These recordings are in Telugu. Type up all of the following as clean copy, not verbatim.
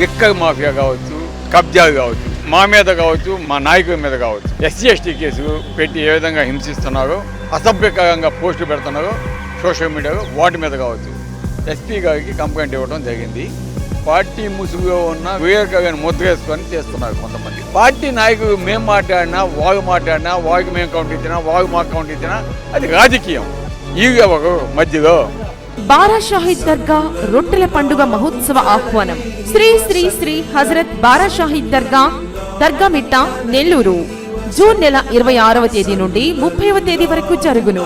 లిక్కర్ మాఫియా కావచ్చు, కబ్జాలు కావచ్చు, మా మీద కావచ్చు, మా నాయకుల మీద కావచ్చు, SC/ST కేసులు పెట్టి ఏ విధంగా హింసిస్తున్నారో, అసభ్యకరంగా పోస్టులు పెడుతున్నారో సోషల్ మీడియాలో, వాటి మీద కావచ్చు SP గారికి కంప్లైంట్ ఇవ్వడం జరిగింది. పార్టీ ముసుగులో ఉన్న వివేకాన్ని ముద్ర వేసుకొని చేస్తున్నారు కొంతమంది. పార్టీ నాయకులు మేము మాట్లాడినా, వారికి మేము కౌంట్ ఇచ్చినా, వారు మాకు కౌంట్ ఇచ్చినా అది రాజకీయం. ఈ మధ్యలో బారా షాహిద్ దర్గా రొట్టెల పండుగ మహోత్సవ ఆహ్వానం. శ్రీ శ్రీ శ్రీ హజరత్ బారా షాహిద్ దర్గా మిట్ట, నెల్లూరు. జూన్ నెల 26వ తేదీ నుండి 30వ తేదీ వరకు జరుగును.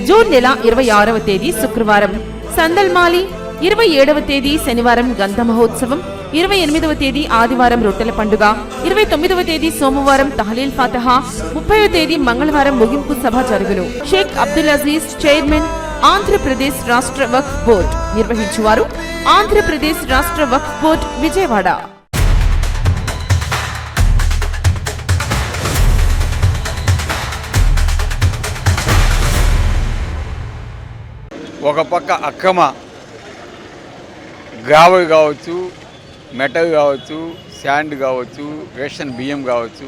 జూన్ నెల 26వ తేదీ శుక్రవారం సందల్మాలి, 27వ తేదీ శనివారం గంధ మహోత్సవం, 28వ తేదీ ఆదివారం రొట్టెల పండుగ, 29వ తేదీ సోమవారం తహలీల్ ఫాతహా, 30వ తేదీ మంగళవారం ముగింపు సభ జరుగును. షేక్ అబ్దుల్ అజీజ్, చైర్మన్, ఆంధ్రప్రదేశ్ రాష్ట్ర వక్ఫ్ బోర్డ్. నిర్వహించువారు ఆంధ్రప్రదేశ్ రాష్ట్ర వక్ఫ్ బోర్డ్, విజయవాడ. ఒక పక్క అక్రమ గ్రావెల్ కావచ్చు, మెటల్ కావచ్చు, శాండ్ కావచ్చు, రేషన్ బియ్యం కావచ్చు,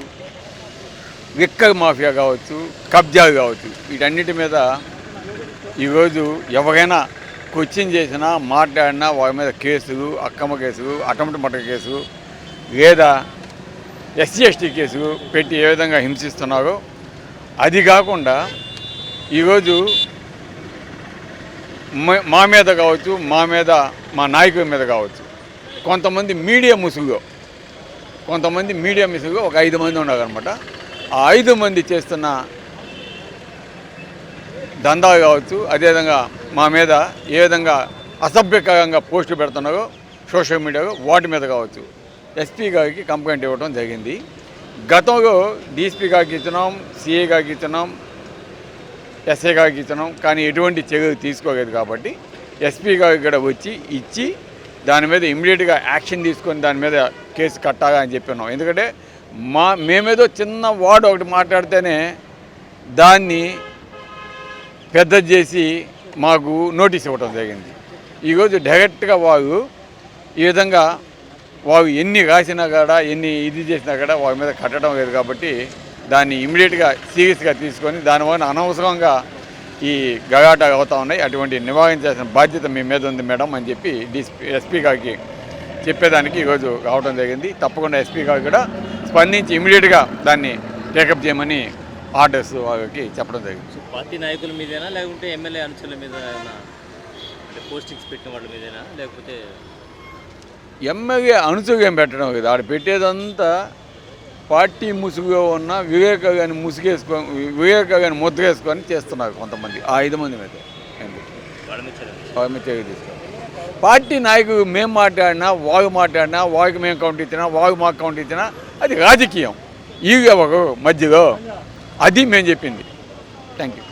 లిక్కర్ మాఫియా కావచ్చు, కబ్జాలు కావచ్చు, వీటన్నిటి మీద ఈరోజు ఎవరైనా క్వశ్చన్ చేసినా, మాట్లాడినా వారి మీద కేసులు, అక్రమ కేసులు, అటెంప్ట్ మర్డర్ కేసులు లేదా SC/ST కేసులు పెట్టి ఏ విధంగా హింసిస్తున్నారో, అది కాకుండా ఈరోజు మా మీద కావచ్చు, మా నాయకుల మీద కావచ్చు, కొంతమంది మీడియా ముసుగులో ఒక 5 మంది ఉన్నారనమాట. ఆ 5 మంది చేస్తున్న దందాలు కావచ్చు, అదేవిధంగా మా మీద ఏ విధంగా అసభ్యకరంగా పోస్టులు పెడుతున్నారో సోషల్ మీడియాలో, వాటి మీద కావచ్చు SP గారికి కంప్లైంట్ ఇవ్వడం జరిగింది. గతంలో DSP గారికి ఇచ్చినాం, CA గారికి ఇచ్చినాం, SA గారికి ఇచ్చినాం, కానీ ఎటువంటి చర్యలు తీసుకోలేదు. కాబట్టి SP గారికి కూడా వచ్చి ఇచ్చి దాని మీద ఇమ్మీడియట్గా యాక్షన్ తీసుకొని దాని మీద కేసు కట్టాలా అని చెప్పినాం. ఎందుకంటే మేమేదో చిన్న వార్డు ఒకటి మాట్లాడితేనే దాన్ని పెద్ద చేసి మాకు నోటీస్ ఇవ్వడం జరిగింది. ఈరోజు డైరెక్ట్గా వారు ఈ విధంగా వారు ఎన్ని రాసినా కూడా, ఎన్ని ఇది చేసినా కూడా వారి మీద కట్టడం లేదు. కాబట్టి దాన్ని ఇమ్మీడియట్గా సీరియస్గా తీసుకొని దానివల్ల అనవసరంగా ఈ గగాటాలు అవుతూ ఉన్నాయి. అటువంటి నివారించాల్సిన బాధ్యత మీ మీద ఉంది మేడం అని చెప్పి SP గారికి చెప్పేదానికి ఈరోజు రావడం జరిగింది. తప్పకుండా SP గారికి కూడా స్పందించి ఇమ్మీడియట్గా దాన్ని టేకప్ చేయమని ఆర్డర్స్ వాళ్ళకి చెప్పడం జరిగింది. పార్టీ నాయకుల మీదేనా, లేకుంటే ఎమ్మెల్యే అనుచరుల మీద పోస్టింగ్స్ పెట్టిన వాళ్ళ మీదేనా, లేకపోతే ఎమ్మెల్యే అనుచరులు పెట్టడం కదా, ఆడ పెట్టేదంతా పార్టీ ముసుగుగా ఉన్న వివేకాన్ని ముద్ర వేసుకొని చేస్తున్నారు కొంతమంది. ఆ 5 మంది మీద తీసుకోవాలి. పార్టీ నాయకులు మేము మాట్లాడినా, వారికి మేము కౌంట్ ఇచ్చినా, వారు మాకు కౌంట్ ఇచ్చినా అది రాజకీయం. ఈ మధ్యలో అది మేము చెప్పింది. Thank you.